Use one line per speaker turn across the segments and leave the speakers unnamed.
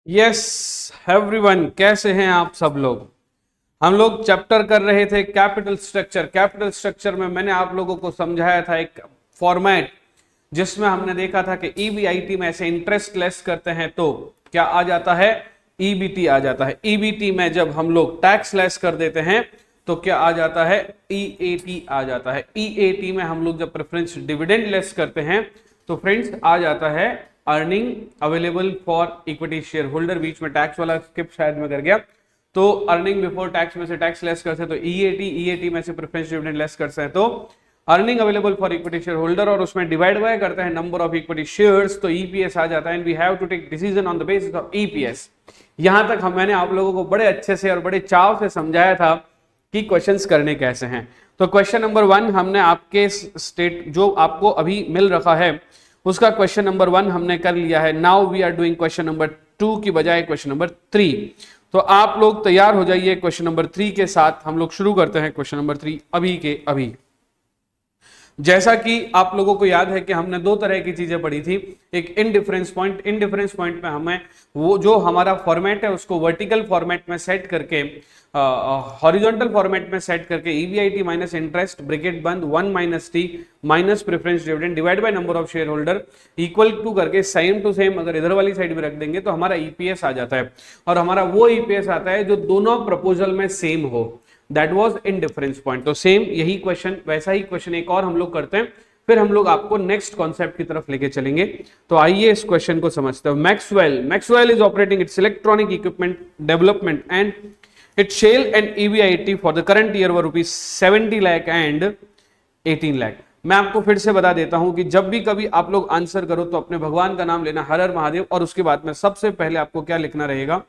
Yes everyone, कैसे हैं आप सब लोग। हम लोग चैप्टर कर रहे थे कैपिटल स्ट्रक्चर। कैपिटल स्ट्रक्चर में मैंने आप लोगों को समझाया था एक फॉर्मेट जिसमें हमने देखा था कि ईबीआईटी में ऐसे इंटरेस्ट लेस करते हैं तो क्या आ जाता है, ईबीटी आ जाता है। ईबीटी में जब हम लोग टैक्स लेस कर देते हैं तो क्या आ जाता है, ईएटी आ जाता है। ईएटी में हम लोग जब प्रेफरेंस डिविडेंड लेस करते हैं तो फ्रेंड्स आ जाता है earning available for equity share holder. बीच में टैक्स वाला स्किप शायद मैं कर गया। तो अर्निंग बिफोर टैक्स में से टैक्स लेस करते हैं तो ईएटी में से प्रेफरेंस डिविडेंड लेस करते हैं तो earning available for equity share holder, और उसमें डिवाइड बाय करते हैं नंबर ऑफ इक्विटी शेयर्स तो ईपीएस आ जाता है। And we have to take decision on the basis of EPS. यहां तक मैंने आप लोगों को बड़े अच्छे से और बड़े चाव से समझाया था कि क्वेश्चंस करने कैसे हैं। तो क्वेश्चन नंबर 1 हमने आपके स्टेट जो आपको अभी मिल रखा है उसका क्वेश्चन नंबर 1 हमने कर लिया है। Now we are doing question number 2 की बजाय क्वेश्चन नंबर 3। तो आप लोग तैयार हो जाइए क्वेश्चन नंबर 3 के साथ। हम लोग शुरू करते हैं क्वेश्चन नंबर 3 अभी के अभी। जैसा कि आप लोगों को याद है कि हमने दो तरह की चीजें पढ़ी थी, एक इनडिफरेंस पॉइंट। इनडिफरेंस पॉइंट में हमें वो जो हमारा फॉर्मेट है उसको वर्टिकल फॉर्मेट में सेट करके हॉरिजॉन्टल फॉर्मेट में सेट करके ईबीआईटी माइनस इंटरेस्ट ब्रैकेट बंद 1 minus T minus preference dividend divide by number of share holder equal to करके सेम टू सेम अगर इधर वाली साइड में रख देंगे तो हमारा ईपीएस आ जाता है। और हमारा वो ईपीएस आता है जो दोनों प्रपोजल में सेम हो। That was in difference point. तो सेम यही क्वेश्चन, वैसा ही क्वेश्चन एक और हम लोग करते हैं, फिर हम लोग आपको नेक्स्ट कॉन्सेप्ट की तरफ लेके चलेंगे। तो आइए इस क्वेश्चन को समझते हैं। Maxwell is operating it's electronic equipment development and it shall and EBIT for the current year were rupees 70 lakh and 18 lakh. मैं आपको फिर से बता देता हूं कि जब भी कभी आप लोग आंसर करो तो अपने भगवान का नाम लेना, हर हर महादेव, और उसके बाद में सबसे पहले आपको क्या लिखना रहेगा,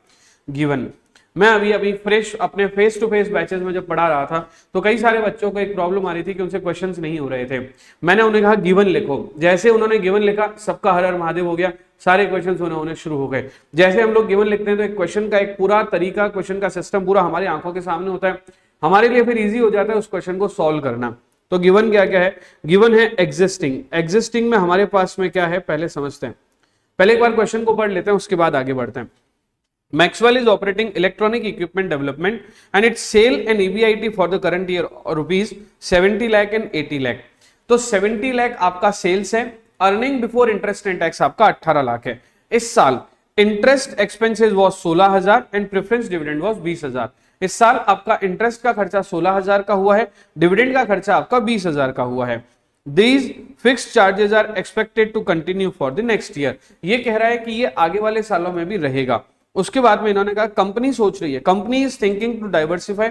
गिवन। मैं अभी फ्रेश अपने फेस टू फेस बैचेस में जब पढ़ा रहा था तो कई सारे बच्चों को एक प्रॉब्लम आ रही थी कि उनसे क्वेश्चंस नहीं हो रहे थे। मैंने उन्हें कहा गिवन लिखो। जैसे उन्होंने गिवन लिखा सबका हर हर महादेव हो गया, सारे क्वेश्चंस होने शुरू हो गए। जैसे हम लोग गिवन लिखते हैं तो एक क्वेश्चन का एक पूरा तरीका, क्वेश्चन का सिस्टम पूरा हमारी आंखों के सामने होता है, हमारे लिए फिर इजी हो जाता है उस क्वेश्चन को सॉल्व करना। तो गिवन क्या क्या है, गिवन है एग्जिस्टिंग। एग्जिस्टिंग में हमारे पास में क्या है पहले समझते हैं, पहले एक बार क्वेश्चन को पढ़ लेते हैं उसके बाद आगे बढ़ते हैं। Maxwell is operating electronic equipment development and its sale and EBIT for the current year rupees 70 lakh and 80 lakh। तो 70 लाख आपका सेल्स है, earning before interest and tax आपका 18 लाख है। इस साल interest expenses was 16,000 and preference dividend was 20,000। इस साल आपका इंटरेस्ट का खर्चा 16,000 का हुआ है, डिविडेंड का खर्चा आपका 20,000 का हुआ है। These fixed charges are expected to continue for the next year। ये कह रहा है कि ये आगे वाले सालों में भी रहेगा। उसके बाद में इन्होंने कहा कंपनी सोच रही है, company is thinking to diversify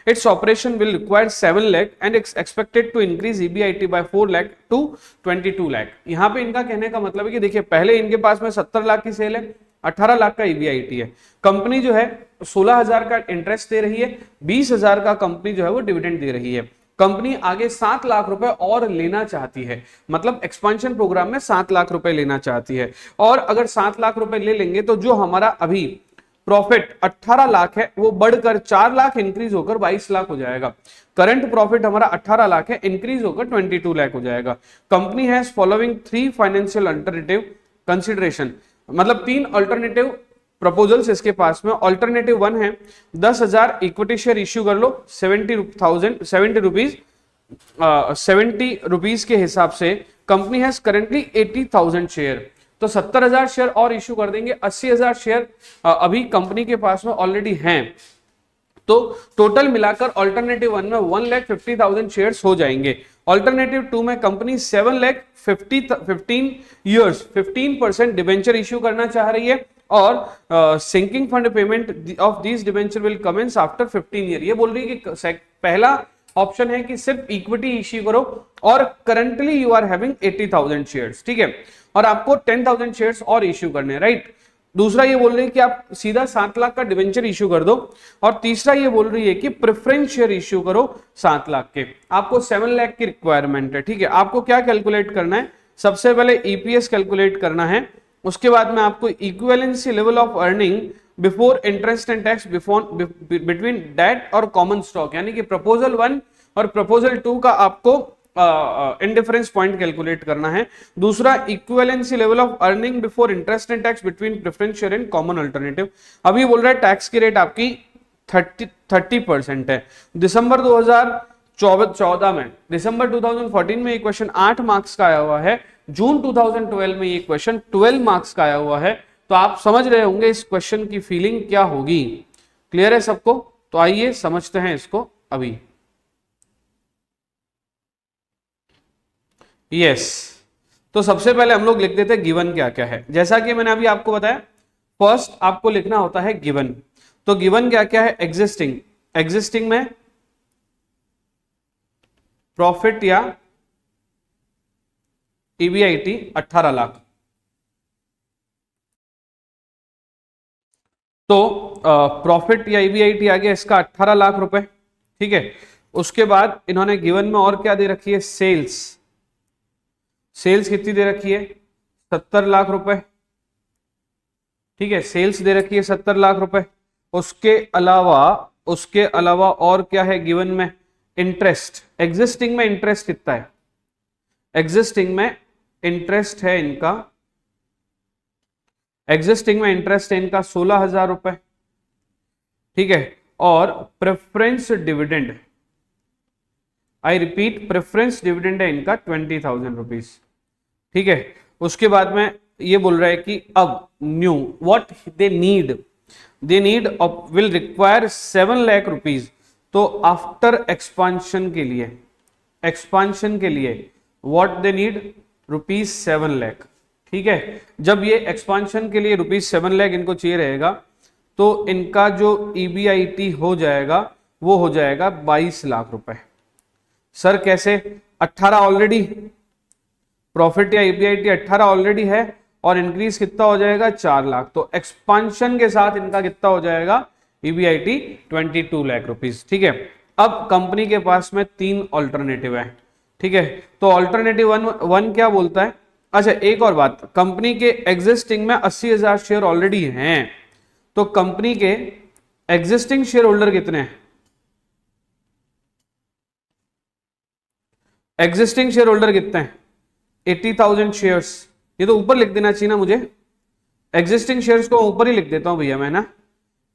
its operation will require 7 lakh and expected to increase EBIT by 4 lakh to 22 lakh. यहां पे इनका कहने का मतलब है कि देखिए पहले इनके पास में 70 लाख की सेल है, 18 लाख का ईबीआईटी है। कंपनी जो है 16,000 का इंटरेस्ट दे रही है, 20,000 का कंपनी जो है वो डिविडेंड दे रही है। कंपनी आगे 7 लाख रुपए और लेना चाहती है, मतलब एक्सपेंशन प्रोग्राम में 7 लाख रुपए लेना चाहती है। और अगर 7 लाख रुपए ले लेंगे तो जो हमारा अभी प्रॉफिट 18 लाख है वो बढ़कर 4 लाख इंक्रीज होकर 22 लाख हो जाएगा। करंट प्रॉफिट हमारा 18 लाख है, इंक्रीज होकर 22 लाख हो जाएगा। Company has following 3 financial alternative consideration, मतलब 3 अल्टरनेटिव प्रपोजल्स इसके पास में। ऑल्टरनेटिव 1 है 10,000 इक्विटी शेयर इश्यू कर लो 70 रुपीज के हिसाब से। कंपनी हैज करेंटली 80,000 शेयर, तो 70,000 शेयर और इश्यू कर देंगे। 80,000 शेयर अभी कंपनी के पास में ऑलरेडी हैं, तो टोटल मिलाकर ऑल्टरनेटिव 1 में 1,50,000 शेयर्स हो जाएंगे। ऑल्टरनेटिव 2 में कंपनी 15% डिबेंचर इश्यू करना चाह रही है और sinking fund payment of this debenture will commence after 15 year. ये बोल रही है कि पहला ऑप्शन है कि सिर्फ इक्विटी इश्यू करो और currently you are having 80,000 shares, ठीक है, और आपको 10,000 शेयर्स और इश्यू करने, राइट। दूसरा ये बोल रही है कि आप सीधा 7 लाख का डिवेंचर इश्यू कर दो, और तीसरा ये बोल रही है कि प्रेफरेंस शेयर इश्यू करो 7 लाख के। आपको 7 लाख की रिक्वायरमेंट है, ठीक है। आपको क्या कैलकुलेट करना है, सबसे पहले ईपीएस कैलकुलेट करना है, उसके बाद में आपको equivalency level of earning before interest and tax between debt और कॉमन स्टॉक, यानी कि प्रपोजल 1 और प्रपोजल 2 का आपको इंडिफरेंस पॉइंट कैलकुलेट करना है। दूसरा, equivalency level of earning before interest and tax between preference share and common alternative. अभी बोल रहा है टैक्स की रेट आपकी 30% है। दिसंबर 2014 में, दिसंबर 2014 में ये क्वेश्चन 8 मार्क्स का आया हुआ है, जून 2012 में ये क्वेश्चन 12 मार्क्स का आया हुआ है। तो आप समझ रहे होंगे इस क्वेश्चन की फीलिंग क्या होगी। क्लियर है सबको? तो आइए समझते हैं इसको अभी। यस, तो सबसे पहले हम लोग लिख देते हैं गिवन क्या क्या है। जैसा कि मैंने अभी आपको बताया, फर्स्ट आपको लिखना होता है गिवन। तो गिवन क्या क्या है? एग्जिस्टिंग, एग्जिस्टिंग में प्रॉफिट या ईबीआईटी 18 लाख। तो प्रॉफिट या ईबीआईटी आ गया इसका 18 लाख रुपए। ठीक है, उसके बाद इन्होंने गिवन में और क्या दे रखी है? सेल्स। सेल्स कितनी दे रखी है? 70 लाख रुपए। ठीक है, सेल्स दे रखी है 70 लाख रुपए। उसके अलावा और क्या है गिवन में? इंटरेस्ट। एग्जिस्टिंग में इंटरेस्ट कितना है? एग्जिस्टिंग में इंटरेस्ट है इनका, एग्जिस्टिंग में इंटरेस्ट है इनका 16,000 रुपए। ठीक है, और preference dividend, I repeat, preference dividend है इनका 20,000 रुपीज। ठीक है, उसके बाद में ये बोल रहा है कि अब knew what they need will require 7 lakh rupees. तो आफ्टर एक्सपांशन के लिए, एक्सपांशन के लिए what they need? Rupees 7 lakh. ठीक है, जब ये एक्सपांशन के लिए रुपीज 7 लाख इनको चाहिए रहेगा, तो इनका जो ईबीआईटी हो जाएगा वो हो जाएगा 22 लाख रुपए। सर कैसे? 18 ऑलरेडी, प्रॉफिट या ईबीआईटी 18 ऑलरेडी है, और इंक्रीज कितना हो जाएगा? 4 लाख। तो एक्सपांशन के साथ इनका कितना हो जाएगा? EBIT 22 lakh rupees. ठीक है, अब कंपनी के पास में 3 ऑल्टरनेटिव है। ठीक है, तो ऑल्टरनेटिव वन क्या बोलता है? अच्छा, एक और बात, कंपनी के एग्जिस्टिंग में 80,000 शेयर ऑलरेडी हैं। तो कंपनी के एग्जिस्टिंग शेयर होल्डर कितने हैं? एग्जिस्टिंग शेयर होल्डर कितने हैं? 80,000 शेयर्स। ये तो ऊपर लिख देना चाहिए ना मुझे, एग्जिस्टिंग शेयर्स को ऊपर ही लिख देता हूं भैया मैं ना।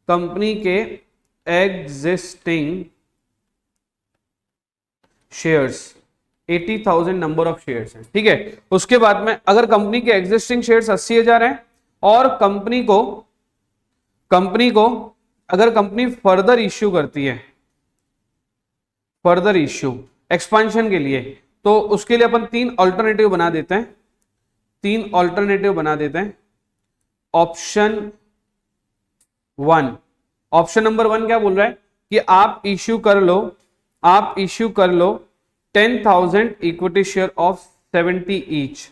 कंपनी के existing shares 80,000 number of shares हैं। ठीक है, उसके बाद में अगर कंपनी के एग्जिस्टिंग शेयर्स 80,000 हैं, और कंपनी को अगर कंपनी फर्दर इश्यू करती है, फर्दर इश्यू एक्सपांशन के लिए, तो उसके लिए अपन 3 ऑल्टरनेटिव बना देते हैं। 3 ऑल्टरनेटिव बना देते हैं। ऑप्शन 1, ऑप्शन नंबर 1 क्या बोल रहा है कि आप इश्यू कर लो 10,000 equity share of 70 each,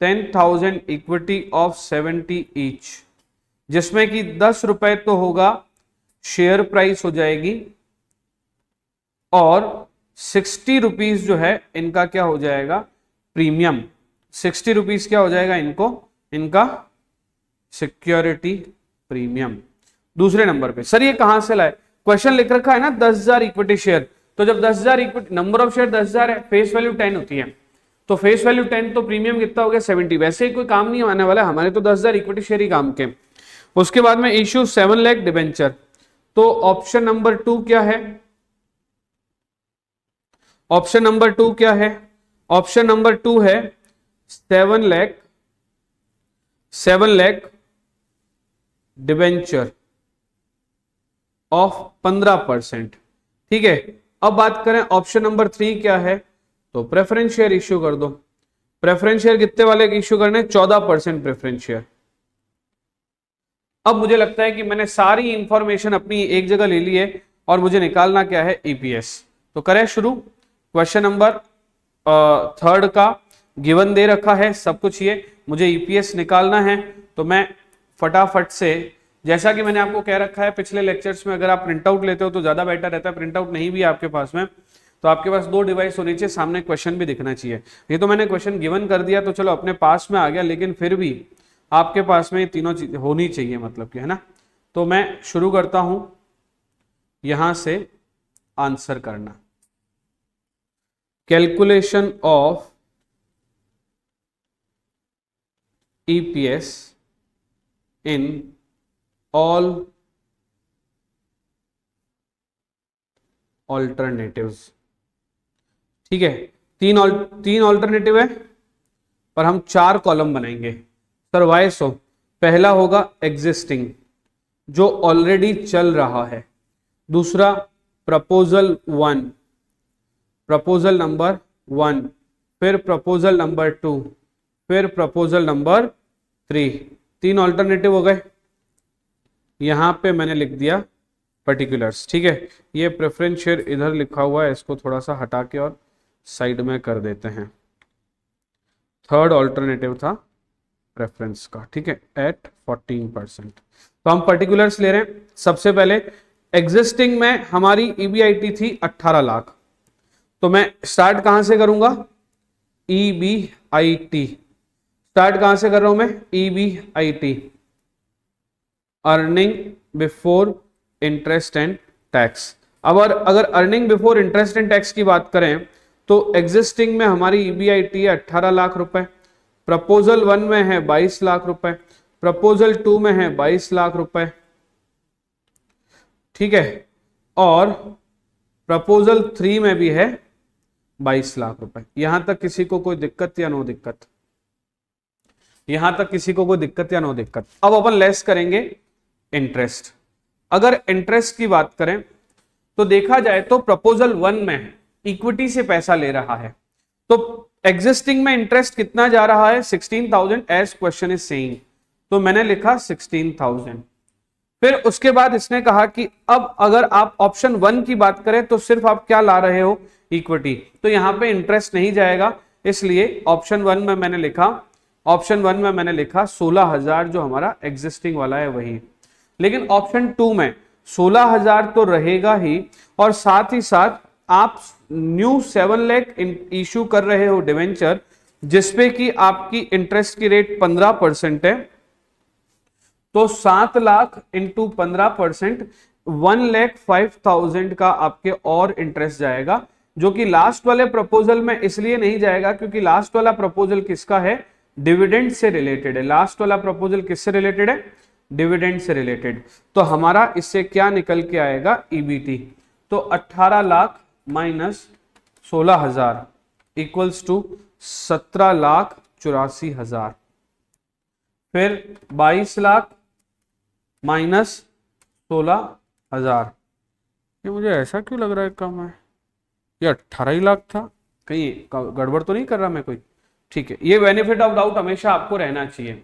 10,000 equity of 70 each, जिसमें कि 10 रुपए तो होगा शेयर प्राइस हो जाएगी, और 60 रुपीज जो है इनका क्या हो जाएगा? प्रीमियम। 60 रुपीज क्या हो जाएगा इनको? इनका सिक्योरिटी प्रीमियम। दूसरे नंबर पे, सर ये कहां से लाए? क्वेश्चन लिख रखा है ना 10,000 इक्विटी शेयर, तो जब 10,000 इक्विटी, नंबर ऑफ शेयर 10,000 है, फेस वैल्यू 10 होती है, तो फेस वैल्यू 10, तो प्रीमियम कितना हो गया? 70। वैसे ही कोई काम नहीं आने वाला, हमारे तो 10,000 इक्विटी शेयर ही काम के। उसके बाद में इश्यू 7 लाख डिबेंचर। तो ऑप्शन नंबर 2 क्या है? ऑप्शन नंबर 2 क्या है? ऑप्शन नंबर 2 है 7 लाख डिबेंचर ऑफ 15%। ठीक है, अब बात करें ऑप्शन नंबर 3 क्या है? तो प्रेफरेंस शेयर इश्यू कर दो। प्रेफरेंस शेयर कितने वाले इश्यू करने? 14% प्रेफरेंस शेयर। अब मुझे लगता है कि मैंने सारी इंफॉर्मेशन अपनी एक जगह ले ली है, और मुझे निकालना क्या है? ईपीएस। तो करें शुरू। क्वेश्चन नंबर 3 का गिवन दे रखा है सब कुछ, ये मुझे ईपीएस निकालना है। तो मैं फटाफट से, जैसा कि मैंने आपको कह रखा है पिछले लेक्चर्स में, अगर आप प्रिंट आउट लेते हो तो ज्यादा बेटर रहता है। प्रिंट आउट नहीं भी आपके पास में, तो आपके पास 2 डिवाइस होनी चाहिए, सामने क्वेश्चन भी दिखना चाहिए। ये तो मैंने क्वेश्चन गिवन कर दिया तो चलो अपने पास में आ गया, लेकिन फिर भी आपके पास में ये तीनों चीजें होनी चाहिए, मतलब कि, है ना। तो मैं शुरू करता हूं यहां से आंसर करना। Calculation of EPS in all alternatives. ठीक है, तीन ऑल्टरनेटिव है पर हम 4 कॉलम बनाएंगे। सर वाई सो? पहला होगा एग्जिस्टिंग, जो ऑलरेडी चल रहा है। दूसरा प्रपोजल 1, प्रपोजल नंबर 1, फिर प्रपोजल नंबर 2, फिर प्रपोजल नंबर 3। 3 ऑल्टरनेटिव हो गए। यहां पे मैंने लिख दिया पर्टिकुलर्स। ठीक है, ये प्रेफरेंस शेयर इधर लिखा हुआ है, इसको थोड़ा सा हटा के और साइड में कर देते हैं। थर्ड ऑल्टरनेटिव था प्रेफरेंस का। ठीक है, एट 14%। तो हम पर्टिकुलर्स ले रहे हैं। सबसे पहले एग्जिस्टिंग में हमारी EBIT थी 18 लाख, तो मैं स्टार्ट कहां से करूंगा? EBIT स्टार्ट कहां से कर रहा हूं मैं? EBIT, earning before interest and tax. अब अगर earning before interest and tax की बात करें तो एग्जिस्टिंग में हमारी EBIT है 18 लाख रुपए, प्रपोजल 1 में है 22 लाख रुपए, प्रपोजल 2 में है 22 लाख रुपए। ठीक है, और प्रपोजल 3 में भी है 22 लाख रुपए। यहां तक किसी को कोई दिक्कत या नो दिक्कत? यहां तक किसी को कोई दिक्कत या नो दिक्कत? अब अपन लेस करेंगे इंटरेस्ट। अगर इंटरेस्ट की बात करें तो देखा जाए तो प्रपोजल 1 में इक्विटी से पैसा ले रहा है, तो एग्जिस्टिंग में इंटरेस्ट कितना जा रहा है? 16,000 एज क्वेश्चन इज सेइंग, तो मैंने लिखा 16,000। फिर उसके बाद इसने कहा कि अब अगर आप ऑप्शन 1 की बात करें तो सिर्फ आप क्या ला रहे हो? इक्विटी, तो यहां पे इंटरेस्ट नहीं जाएगा, इसलिए ऑप्शन 1 में मैंने लिखा 16,000 जो हमारा एग्जिस्टिंग वाला है वही। लेकिन ऑप्शन 2 में 16,000 तो रहेगा ही, और साथ ही साथ आप न्यू 7 लाख इशू कर रहे हो डिवेंचर, जिसपे कि आपकी इंटरेस्ट की रेट 15% है, तो 7 लाख इंटू 15% 1,05,000 का आपके और इंटरेस्ट जाएगा, जो कि लास्ट वाले प्रपोजल में इसलिए नहीं जाएगा क्योंकि लास्ट वाला प्रपोजल किसका है? डिविडेंड से रिलेटेड है। लास्ट वाला प्रपोजल किससे रिलेटेड है? डिविडेंड से रिलेटेड। तो हमारा इससे क्या निकल के आएगा? EBT। तो 18 लाख माइनस 16,000 इक्वल्स टू 17,84,000। फिर 22 लाख माइनस 16,000। ये मुझे ऐसा क्यों लग रहा है कम है? ये 18 ही लाख था, कहीं गड़बड़ तो नहीं कर रहा मैं कोई? ठीक है, ये बेनिफिट ऑफ डाउट हमेशा आपको रहना चाहिए।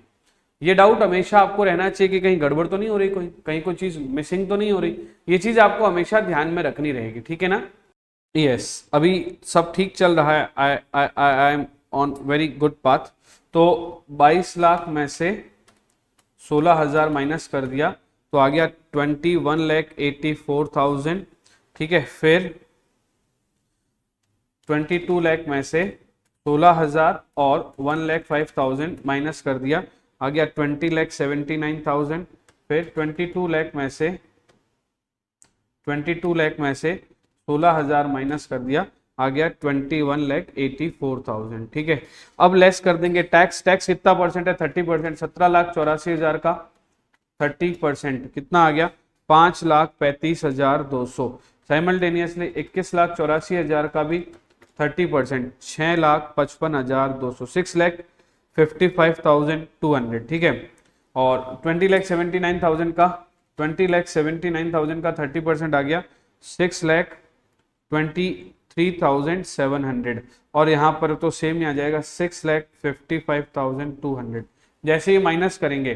ये डाउट हमेशा आपको रहना चाहिए कि कहीं गड़बड़ तो नहीं हो रही, कहीं कोई चीज मिसिंग तो नहीं हो रही। ये चीज आपको हमेशा ध्यान में रखनी रहेगी। ठीक है ना? यस, अभी सब ठीक चल रहा है। I am on very good path. तो 22 लाख में से 16,000 माइनस कर दिया तो आ गया 21,84,000। ठीक है, फिर 22 लाख में से 16,000 और 1,05,000 माइनस कर दिया, आ गया 20,79,000। फिर 22 लाख में से 16,000 माइनस कर दिया, आ गया 21,84,000। ठीक है, अब लेस कर देंगे टैक्स। टैक्स कितना परसेंट है? 30%। 17,84,000 का 30% कितना आ गया? 5,35,200। साइमल्टेनियसली 21,84,000 का भी 30%, 6,55,200, 6,55,200। ठीक है, और 20,79,000 का 30% आ गया 6,23,700। और यहाँ पर तो सेम ही आ जाएगा 6,55,200। जैसे ही माइनस करेंगे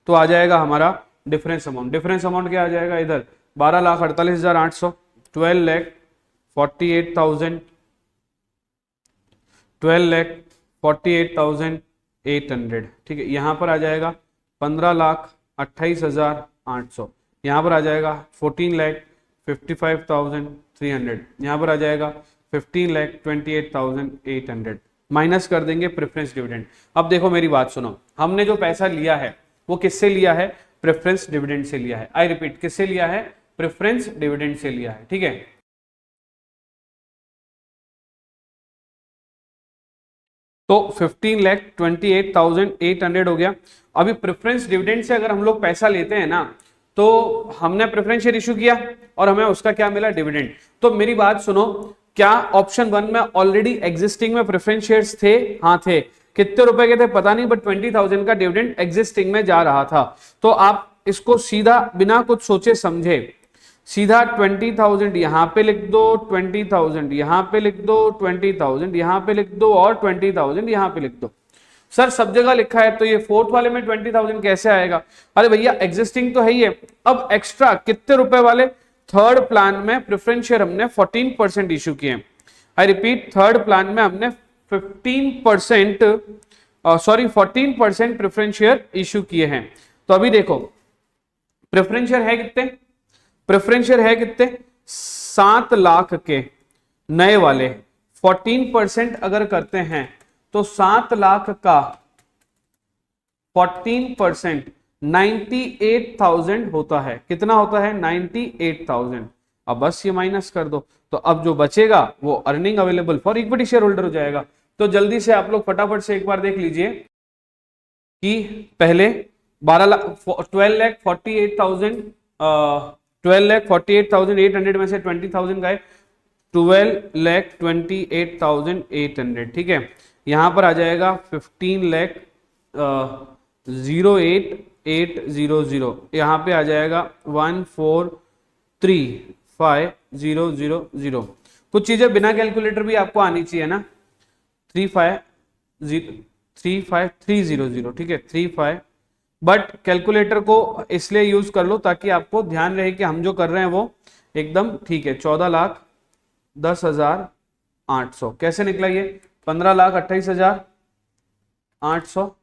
तो आ जाएगा हमारा डिफरेंस अमाउंट। डिफरेंस अमाउंट क्या आ जाएगा इधर? 12,48,800, 12,48,000, 12,48,800। ठीक है, यहाँ पर आ जाएगा 15,28,800, यहाँ पर आ जाएगा 14,55,300, यहाँ पर आ जाएगा 15,28,800। माइनस कर देंगे प्रेफरेंस डिविडेंड। अब देखो मेरी बात सुनो, हमने जो पैसा लिया है वो किससे लिया है? प्रेफरेंस डिविडेंड से लिया है। आई रिपीट, किससे लिया है? प्रेफरेंस डिविडेंड से लिया है। ठीक है, तो 15,28,800 हो गया। अभी प्रेफरेंस डिविडेंड से अगर हम लोग पैसा लेते हैं ना, तो हमने प्रेफरेंस शेयर इशू किया और हमें उसका क्या मिला, डिविडेंड। तो मेरी बात सुनो, क्या ऑप्शन 1 में ऑलरेडी एग्जिस्टिंग में प्रेफरेंस शेयर्स थे? हाँ थे। कितने रुपए के थे पता नहीं, बट 20,000 का डिविडेंड एग्जिस्टिंग में जा रहा था। तो आप इसको सीधा बिना कुछ सोचे समझे सीधा 20,000 यहां पे लिख दो, 20,000 यहां पे लिख दो, 20,000 यहां पे लिख दो और 20,000 यहां पे लिख दो। सर सब जगह लिखा है तो ये फोर्थ वाले में 20,000 कैसे आएगा? अरे भैया एग्जिस्टिंग तो है ही है। अब एक्स्ट्रा कितने रुपए वाले? थर्ड प्लान में प्रेफरेंस शेयर हमने 14% इशू किए। आई रिपीट, थर्ड प्लान में हमने 14% प्रेफरेंस शेयर इशू किए हैं। तो अभी देखो प्रेफरेंस शेयर है कितने? प्रेफरेंस शेयर है कितने? 7 लाख के नए वाले 14% अगर करते हैं तो 7 लाख का 14% 98,000 होता है। कितना होता है? 98,000। अब बस ये माइनस कर दो, तो अब जो बचेगा वो earning available for equity share holder हो जाएगा। तो जल्दी से आप लोग फटाफट से एक बार देख लीजिए कि पहले 12,48,800 में से 20,000 गए, 12,28,800। ठीक है, यहां पर आ जाएगा 15,08,800। यहां पे आ जाएगा 143,5,000। कुछ चीजें बिना कैलकुलेटर भी आपको आनी चाहिए ना। 35,300। ठीक है, 35, बट कैलकुलेटर को इसलिए यूज कर लो ताकि आपको ध्यान रहे कि हम जो कर रहे हैं वो एकदम ठीक है। 14,10,800 कैसे निकला ये? 15,28,800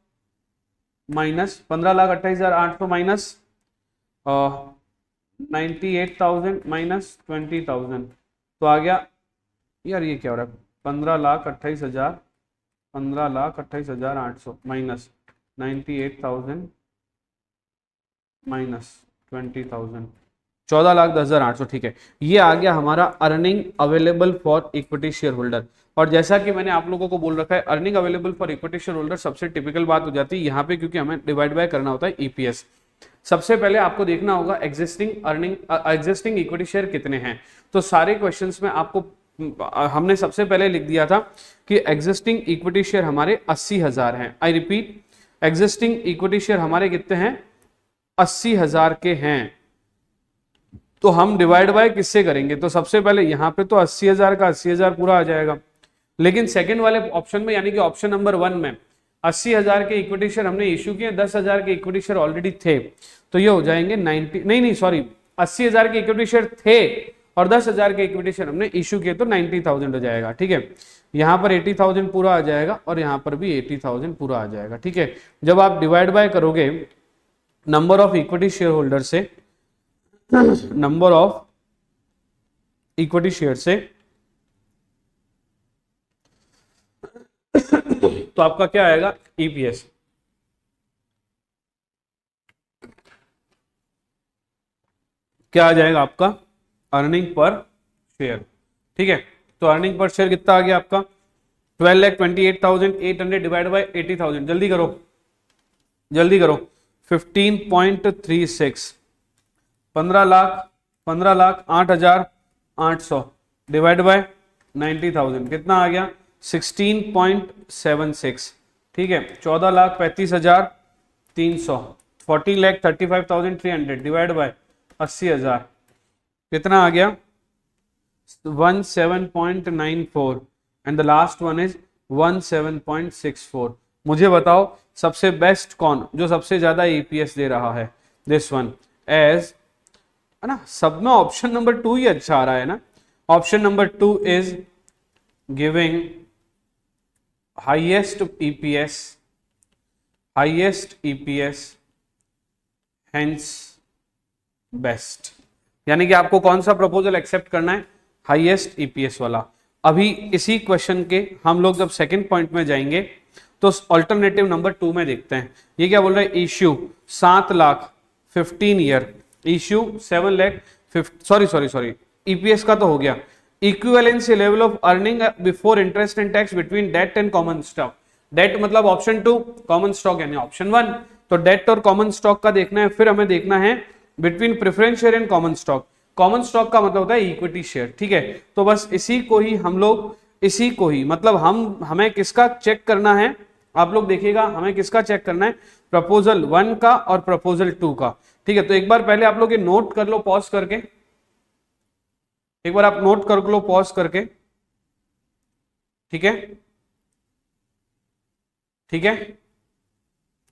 माइनस 15,28,800 माइनस 98,000 माइनस 20,000, तो आ गया यार ये क्या हो रहा है? 15,28,800 माइनस 98,000 माइनस 20,000, 14,10,800। ठीक है, ये आ गया हमारा earning available for equity share holder. और जैसा कि मैंने आप लोगों को बोल रखा है, earning available for equity share holder सबसे टिपिकल बात हो जाती है यहाँ पे, क्योंकि हमें डिवाइड बाय करना होता है ईपीएस। सबसे पहले आपको देखना होगा एग्जिस्टिंग इक्विटी शेयर कितने हैं। तो सारे क्वेश्चंस में आपको हमने सबसे पहले लिख दिया था कि एग्जिस्टिंग इक्विटी शेयर हमारे 80,000 हैं। I repeat, existing equity share हमारे कितने हैं? 80,000 के हैं। तो हम डिवाइड बाय किससे करेंगे? तो सबसे पहले यहां पे तो 80,000 का 80,000 पूरा आ जाएगा, लेकिन सेकंड वाले ऑप्शन में यानी कि ऑप्शन नंबर 1 में 80,000 के इक्विटी शेयर हमने इश्यू किए, 10,000 के इक्विटी शेयर ऑलरेडी थे, तो ये हो जाएंगे 80,000 के इक्विटी शेयर थे और 10,000 के इक्विटी शेयर हमने इश्यू किए, तो 90,000 हो जाएगा। ठीक है, यहां पर 80,000 पूरा आ जाएगा और यहां पर भी 80,000 पूरा आ जाएगा। ठीक है, जब आप डिवाइड बाय करोगे number of equity share holder से, नंबर ऑफ इक्विटी शेयर से, तो आपका क्या आएगा? ईपीएस। क्या आ जाएगा आपका? Earning per share. ठीक है, तो अर्निंग पर शेयर कितना आ गया आपका? 12,28,800 डिवाइड बाय 80,000। जल्दी करो जल्दी करो, 15.36, 15,08,800 डिवाइड बाय 90,000 कितना आ गया? 16.76। ठीक है, 14,35,300, 14,35,300 डिवाइड बाय 80,000 कितना आ गया? 17.94 and the last one is 17.64। मुझे बताओ सबसे बेस्ट कौन, जो सबसे ज्यादा ईपीएस दे रहा है? दिस वन, एज है ना, सब में ऑप्शन नंबर 2 ही अच्छा आ रहा है ना। Option number 2 is giving highest EPS hence best. यानी कि आपको कौन सा प्रपोजल एक्सेप्ट करना है? हाईएस्ट ईपीएस वाला। अभी इसी क्वेश्चन के हम लोग जब सेकंड पॉइंट में जाएंगे तो ऑल्टरनेटिव नंबर 2 में देखते हैं। ये क्या बोल रहा है? Issue 7 lakh 15 year, issue 7 lakh, sorry EPS का तो हो गया। Equivalency level of earning before interest and tax between debt and common stock. Debt मतलब ऑप्शन 2, कॉमन स्टॉक यानी ऑप्शन 1। तो डेट और कॉमन स्टॉक का देखना है, फिर हमें देखना है between preference share and common stock. Common stock का मतलब होता है इक्विटी शेयर, ठीक है। तो बस इसी को ही हम लोग, इसी को ही मतलब हमें किसका चेक करना है, आप लोग देखिएगा, हमें किसका चेक करना है, प्रपोजल 1 का और प्रपोजल 2 का, ठीक है। तो एक बार पहले आप लोग ये नोट कर लो पॉज करके, एक बार आप नोट कर लो पॉज करके, ठीक है, ठीक है,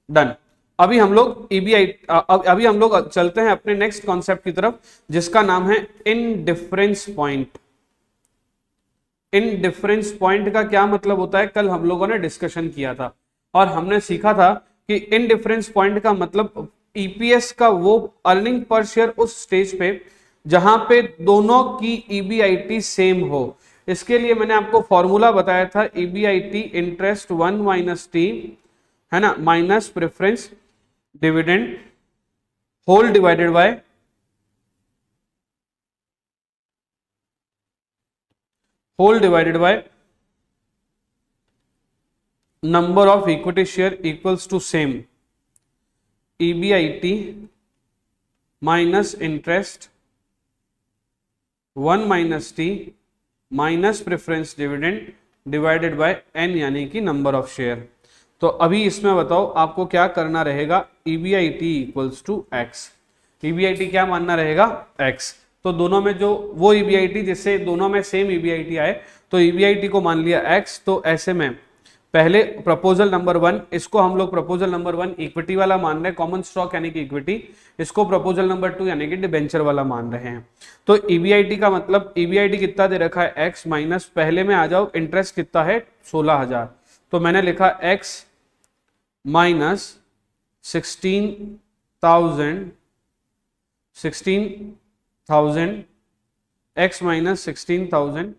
डन। अभी हम लोग ईबीआई, अभी हम लोग चलते हैं अपने नेक्स्ट कॉन्सेप्ट की तरफ, जिसका नाम है इनडिफरेंस पॉइंट। इनडिफरेंस पॉइंट का क्या मतलब होता है, कल हम लोगों ने डिस्कशन किया था और हमने सीखा था कि इनडिफरेंस पॉइंट का मतलब ईपीएस का वो अर्निंग पर शेयर उस स्टेज पे जहां पे दोनों की ईबीआईटी सेम हो। इसके लिए मैंने आपको फॉर्मूला बताया था, ईबीआईटी इंटरेस्ट 1 माइनस टी, है ना, minus preference dividend whole divided by number of equity share equals to same EBIT minus interest 1 minus T minus preference dividend divided by N, यानी कि number of share। तो अभी इसमें बताओ आपको क्या करना रहेगा, EBIT equals to X। EBIT क्या मानना रहेगा, X। तो दोनों में जो वो EBIT जिससे दोनों में सेम EBIT आए, तो EBIT को मान लिया X। तो ऐसे में पहले प्रपोजल नंबर 1, इसको हम लोग प्रपोजल नंबर 1 इक्विटी वाला मान रहे हैं, कॉमन स्टॉक यानी कि इक्विटी। इसको प्रपोजल नंबर 2 यानी कि डिबेंचर वाला मान रहे हैं। तो ईबीआईटी का मतलब, ईबीआईटी कितना दे रखा है एक्स, माइनस पहले में आ जाओ इंटरेस्ट कितना है 16,000, तो मैंने लिखा x minus 16,000 x minus 16,000,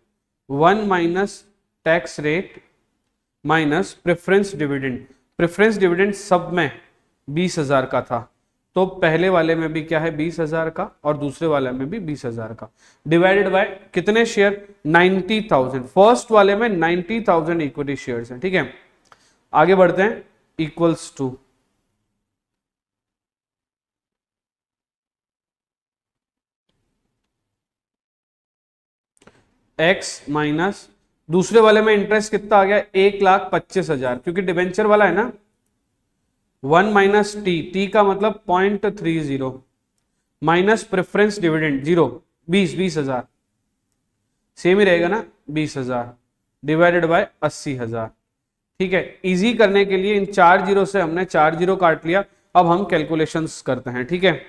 1 minus tax rate minus preference dividend. Preference dividend सब में 20,000 का था, तो पहले वाले में भी क्या है 20,000 का और दूसरे वाले में भी 20,000 का, डिवाइडेड बाय कितने शेयर 90,000। फर्स्ट वाले में 90,000 इक्विटी शेयर्स हैं, ठीक है। आगे बढ़ते हैं, इक्वल्स टू एक्स माइनस, दूसरे वाले में इंटरेस्ट कितना आ गया 1,25,000, क्योंकि डिबेंचर वाला है ना। 1 माइनस टी, टी का मतलब 0.30 माइनस प्रेफरेंस डिविडेंड 0, 20,000 सेम ही रहेगा ना 20,000 डिवाइडेड बाय 80,000, ठीक है। इजी करने के लिए इन 4 जीरो से हमने 4 जीरो काट लिया। अब हम कैलकुलेशंस करते हैं, ठीक है।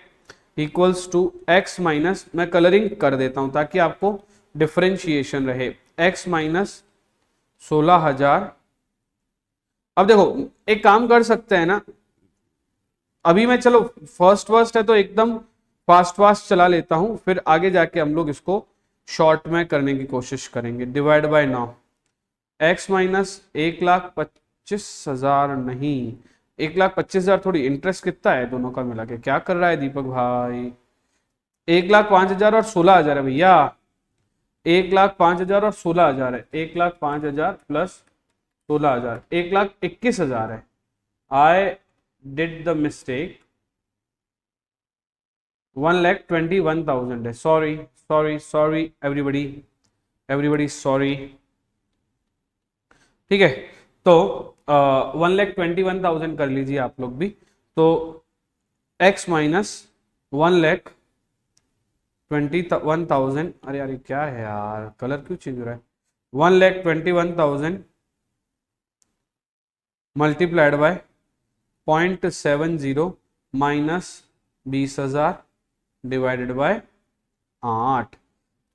इक्वल्स टू एक्स माइनस, मैं कलरिंग कर देता हूं ताकि आपको डिफरेंशिएशन रहे, x माइनस 16,000। अब देखो एक काम कर सकते हैं ना, अभी मैं चलो फर्स्ट है तो एकदम फास्ट चला लेता हूं, फिर आगे जाके हम लोग इसको शॉर्ट में करने की कोशिश करेंगे। डिवाइड बाय 9, x माइनस 1,25,000 नहीं, 1,25,000 थोड़ी, इंटरेस्ट कितना है दोनों का मिला के, क्या कर रहा है दीपक भाई, 1,05,000 और 16,000 है भैया, 1,05,000 और 16,000 है, 1,05,000 प्लस 16,000, 1,21,000 है। आई डिड द मिस्टेक, 1,21,000 है, sorry sorry sorry everybody sorry, ठीक है। तो 1,21,000 कर लीजिए आप लोग भी। तो x माइनस 1,21,000, अरे यार क्या है यार, कलर क्यों चेंज हो रहा है, 1,21,000 multiplied by 0.70 minus 20,000 divided bye 8।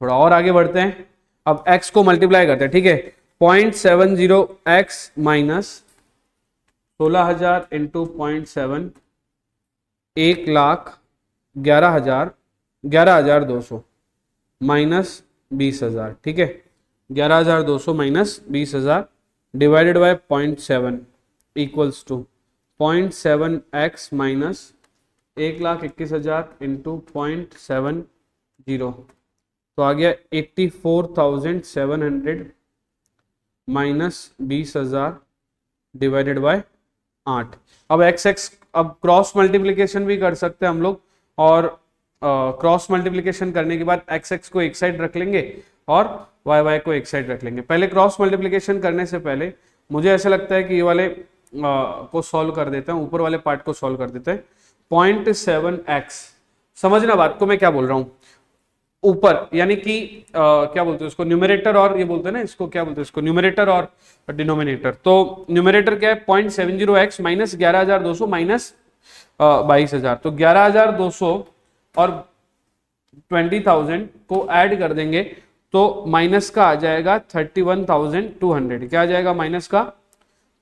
थोड़ा और आगे बढ़ते हैं, अब x को मल्टीप्लाई करते हैं, ठीक है। 0.70 x माइनस 16,000 इंटू 0.7, 1,11,200 माइनस 20,000, ठीक है। 11,200 minus 20,000 divided by 0.7 equals to 0.7 x minus 1,21,000 into 0.70, तो आ गया 84,700 माइनस 20,000 डिवाइडेड बाय 8। अब एक्स एक्स, अब क्रॉस मल्टीप्लीकेशन भी कर सकते हैं हम लोग, और क्रॉस मल्टीप्लीकेशन करने के बाद एक्स एक्स को एक साइड रख लेंगे और वाई वाई को एक साइड रख लेंगे। पहले क्रॉस मल्टीप्लीकेशन करने से पहले मुझे ऐसा लगता है कि ये वाले को सॉल्व कर देते हैं, ऊपर वाले पार्ट को सॉल्व कर देते हैं। 0.7x, समझना बात को मैं क्या बोल रहा हूं, ऊपर यानी कि क्या बोलते हैं उसको, न्यूमरेटर, और ये बोलते हैं ना इसको, क्या बोलते हैं इसको, न्यूमरेटर और डिनोमिनेटर। तो न्यूमरेटर क्या है 0.70x माइनस 11,200 माइनस 22,000, तो 11,200 और 20,000 को ऐड कर देंगे तो माइनस का आ जाएगा 31,200। क्या आ जाएगा माइनस का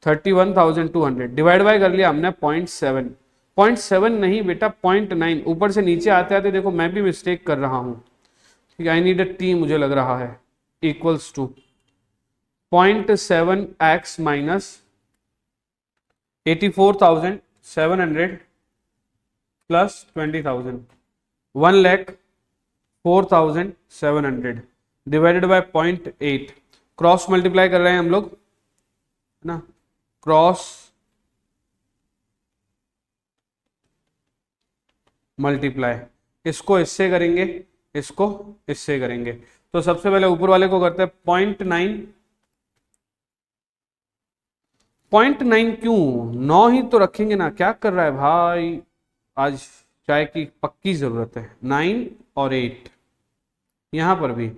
31,200, डिवाइड बाय कर लिया हमने 0.7, 0.7 नहीं बेटा 0.9, ऊपर से नीचे आते आते देखो मैं भी मिस्टेक कर रहा हूं, ठीक है, आई नीड अ टी मुझे लग रहा है, equals to 0.7x minus 84,700 plus 20,000, 1,04,700 divided by 0.8। Cross multiply कर रहे हैं हम लोग ना, क्रॉस मल्टीप्लाई, इसको इससे करेंगे, इसको इससे करेंगे। तो सबसे पहले ऊपर वाले को करते हैं 0.9, 0.9 क्यों, 9 ही तो रखेंगे ना, क्या कर रहा है भाई, आज चाय की पक्की जरूरत है। 9 और 8, यहां पर भी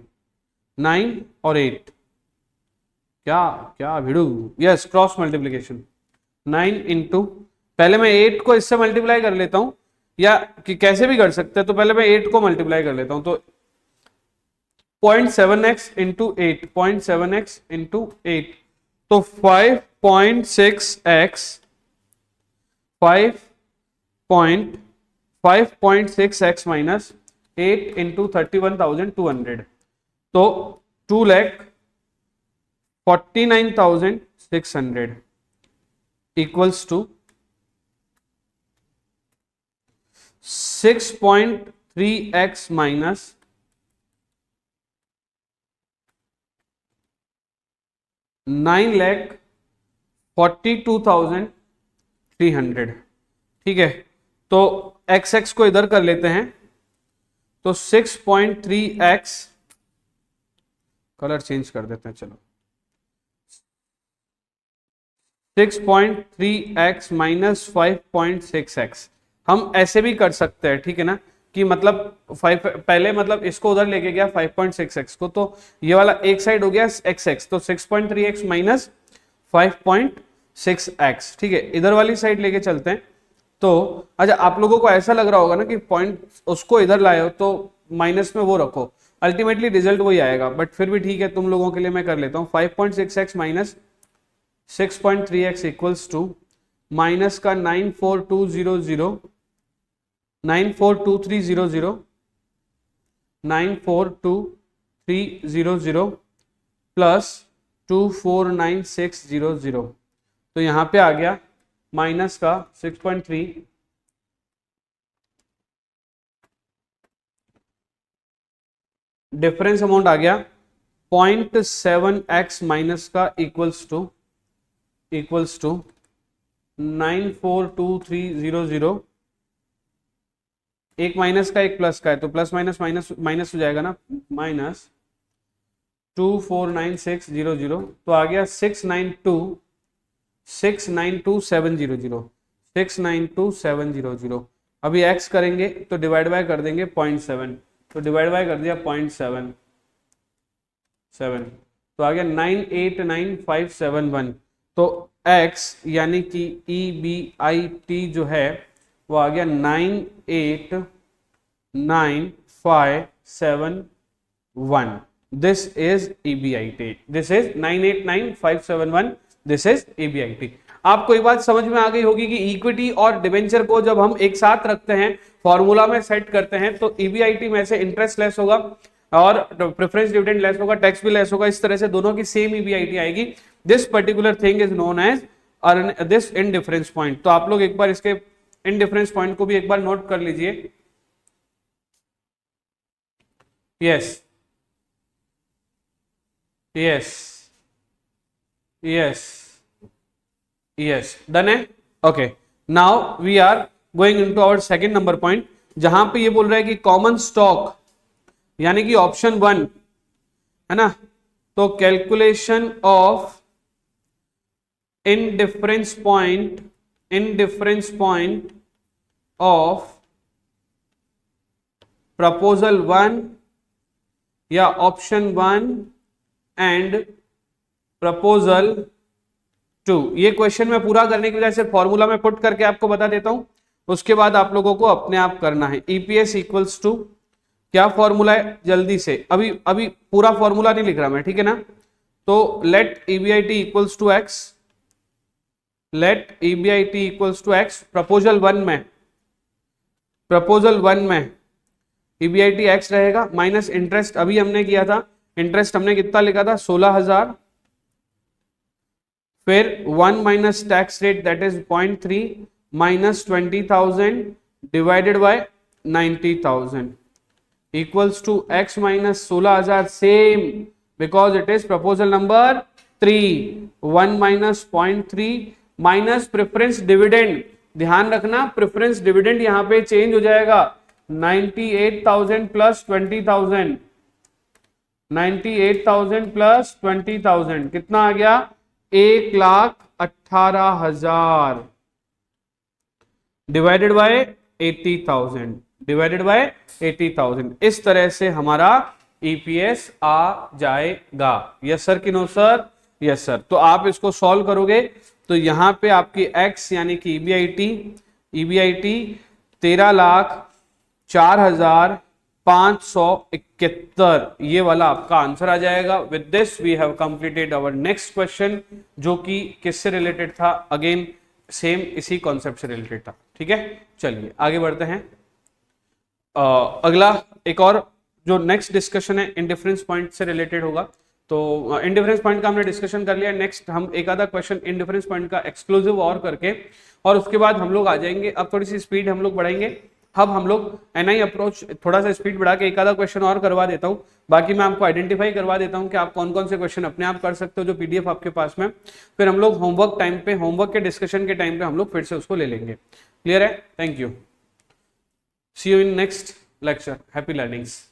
9 और 8, क्या क्या भिड़ू, यस क्रॉस मल्टीप्लीकेशन 9 इंटू, पहले मैं 8 को इससे मल्टीप्लाई कर लेता हूं, या कि कैसे भी कर सकते हैं, तो पहले मैं 8 को मल्टीप्लाई कर लेता हूं, तो 0.7x इंटू 8, 0.7x इंटू 8, तो 5.6x, 5.6x माइनस 8 इंटू 31,200, तो 2,49,600 इक्वल्स टू 6.3x माइनस 9,42,300, ठीक है। तो एक्स एक्स को इधर कर लेते हैं, तो 6.3x, कलर चेंज कर देते हैं चलो, 6.3x माइनस 5.6x, हम ऐसे भी कर सकते हैं, ठीक है ना, कि मतलब 5 पहले मतलब इसको उधर लेके गया 5.6x को, तो ये वाला एक साइड हो गया xx, तो 6.3x माइनस 5.6x, ठीक है, इधर वाली साइड लेके चलते हैं। तो अच्छा, आप लोगों को ऐसा लग रहा होगा ना कि पॉइंट उसको इधर लाए हो तो माइनस में वो रखो, अल्टीमेटली रिजल्ट वही आएगा, बट फिर भी ठीक है, तुम लोगों के लिए मैं कर लेता हूं। 5.6x minus 6.3x equals to minus का 94200, 942,300, 942,300 प्लस 249,600, तो यहां पे आ गया माइनस का 6.3, डिफरेंस अमाउंट आ गया 0.7x माइनस का इक्वल्स टू 942,300, एक माइनस का एक प्लस का है, तो प्लस माइनस माइनस माइनस हो जाएगा ना, माइनस 249,600, तो आ गया 692,700, 692,700। अभी x करेंगे तो डिवाइड बाय कर देंगे 0.7, तो डिवाइड बाय कर दिया 0.7, तो आ गया 989,571, तो x यानी कि EBIT जो है वो आ गया 989,571, this is EBIT, this is 989,571, this is EBIT। आपको एक बात समझ में आ गई होगी कि इक्विटी और डिबेंचर को जब हम एक साथ रखते हैं, फॉर्मूला में सेट करते हैं, तो EBIT में से इंटरेस्ट लेस होगा और प्रेफरेंस डिविडेंड लेस होगा, टैक्स भी लेस होगा, इस तरह से दोनों की सेम EBIT आएगी। This particular thing is known as this indifference point. तो आप लोग एक बार इसके इनडिफरेंस पॉइंट को भी एक बार नोट कर लीजिए। Yes yes yes yes, done है। Okay, now we are going into our second number point, जहां पे ये बोल रहा है कि कॉमन स्टॉक यानी कि ऑप्शन 1 है ना, तो calculation of indifference point of proposal 1 या ऑप्शन 1 एंड प्रपोजल 2। ये क्वेश्चन मैं पूरा करने की वजह से फॉर्मूला में पुट करके आपको बता देता हूं, उसके बाद आप लोगों को अपने आप करना है। ईपीएस इक्वल्स टू क्या फॉर्मूला है, जल्दी से, अभी पूरा फॉर्मूला नहीं लिख रहा मैं, ठीक है ना। तो let EBIT equals to X, let EBIT equals to X, proposal 1 में ईबीआईटी एक्स रहेगा माइनस इंटरेस्ट, अभी हमने किया था इंटरेस्ट हमने कितना लिखा था 16,000, फिर 1 minus tax rate that is 0.3 minus 20,000 divided by 90,000 equals to X minus 16,000, same because it is proposal number 3। 1 minus 0.3 minus preference dividend, ध्यान रखना प्रेफरेंस डिविडेंड यहां पे चेंज हो जाएगा, 98,000 प्लस 20,000, 98,000 प्लस 20,000 कितना आ गया, 1,18,000 डिवाइडेड बाय 80,000, डिवाइडेड बाय 80,000। इस तरह से हमारा ईपीएस आ जाएगा। यस सर कि नो सर? Yes sir. तो आप इसको सॉल्व करोगे तो यहां पे आपकी एक्स यानी कि ईबीआईटी 13,04,571, ये वाला आपका आंसर आ जाएगा। With this we have completed our next question, जो कि किससे रिलेटेड था, अगेन सेम इसी कॉन्सेप्ट से रिलेटेड था। ठीक है, चलिए आगे बढ़ते हैं। अगला एक और जो नेक्स्ट डिस्कशन है इंडिफरेंस पॉइंट से रिलेटेड होगा। तो इंडिफरेंस पॉइंट का हमने डिस्कशन कर लिया। नेक्स्ट हम एक आधा क्वेश्चन इंडिफरेंस पॉइंट का एक्सक्लूसिव और करके, और उसके बाद हम लोग आ जाएंगे, अब थोड़ी सी स्पीड हम लोग बढ़ाएंगे। अब हम लोग एनआई अप्रोच थोड़ा सा स्पीड बढ़ा के एक आधा क्वेश्चन और करवा देता हूं, बाकी मैं आपको आइडेंटिफाई करवा देता हूं कि आप कौन कौन से क्वेश्चन अपने आप कर सकते हो जो पीडीएफ आपके पास में, फिर हम लोग होमवर्क टाइम पे, होमवर्क के डिस्कशन के टाइम पे हम लोग फिर से उसको ले लेंगे। क्लियर है? Thank you, see you in next lecture. Happy learnings.